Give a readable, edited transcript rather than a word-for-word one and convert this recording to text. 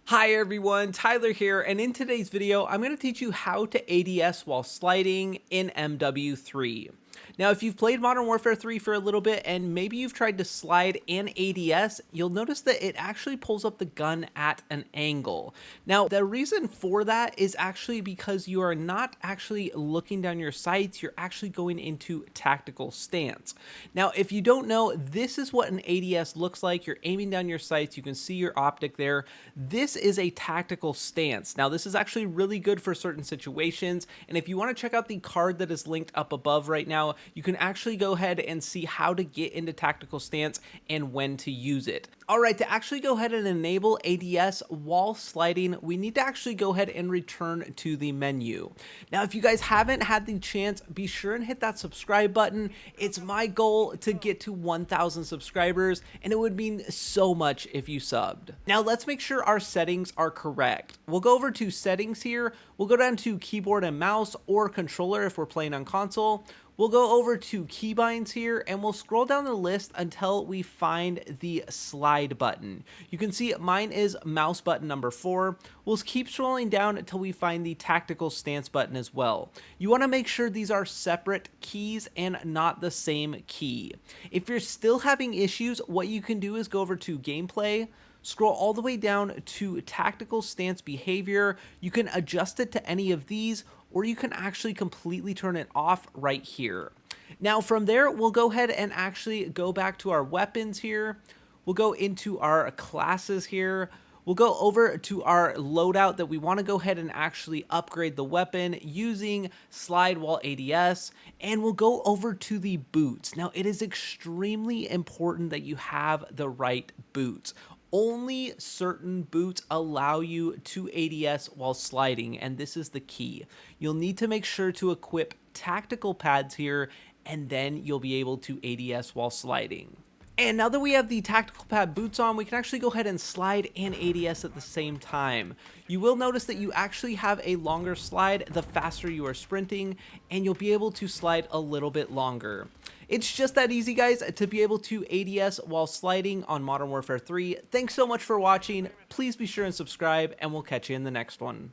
Hi everyone, Tyler here, and in today's video, I'm going to teach you how to ADS while sliding in MW3. Now, if you've played Modern Warfare 3 for a little bit and maybe you've tried to slide and ADS, you'll notice that it actually pulls up the gun at an angle. Now, the reason for that is actually because you are not actually looking down your sights, you're actually going into tactical stance. Now, if you don't know, this is what an ADS looks like. You're aiming down your sights, you can see your optic there. This is a tactical stance. Now, this is actually really good for certain situations, and if you want to check out the card that is linked up above right now, you can actually go ahead and see how to get into tactical stance and when to use it. All right, to actually go ahead and enable ADS while sliding, we need to actually go ahead and return to the menu. Now, if you guys haven't had the chance, be sure and hit that subscribe button. It's my goal to get to 1,000 subscribers, and it would mean so much if you subbed. Now, let's make sure our settings are correct. We'll go over to settings here. We'll go down to keyboard and mouse or controller if we're playing on console. We'll go over to keybinds here and we'll scroll down the list until we find the slide button. You can see mine is mouse button number 4. We'll keep scrolling down until we find the tactical stance button as well. You want to make sure these are separate keys and not the same key. If you're still having issues, what you can do is go over to gameplay, scroll all the way down to tactical stance behavior. You can adjust it to any of these, or you can actually completely turn it off right here. Now from there, we'll go ahead and actually go back to our weapons here. We'll go into our classes here. We'll go over to our loadout that we want to go ahead and actually upgrade the weapon using slide while ADS, and we'll go over to the boots. Now, it is extremely important that you have the right boots. Only certain boots allow you to ADS while sliding, and this is the key. You'll need to make sure to equip tactical pads here, and then you'll be able to ADS while sliding. And now that we have the tactical pad boots on, we can actually go ahead and slide and ADS at the same time. You will notice that you actually have a longer slide the faster you are sprinting, and you'll be able to slide a little bit longer. It's just that easy, guys, to be able to ADS while sliding on Modern Warfare 3. Thanks so much for watching. Please be sure and subscribe, and we'll catch you in the next one.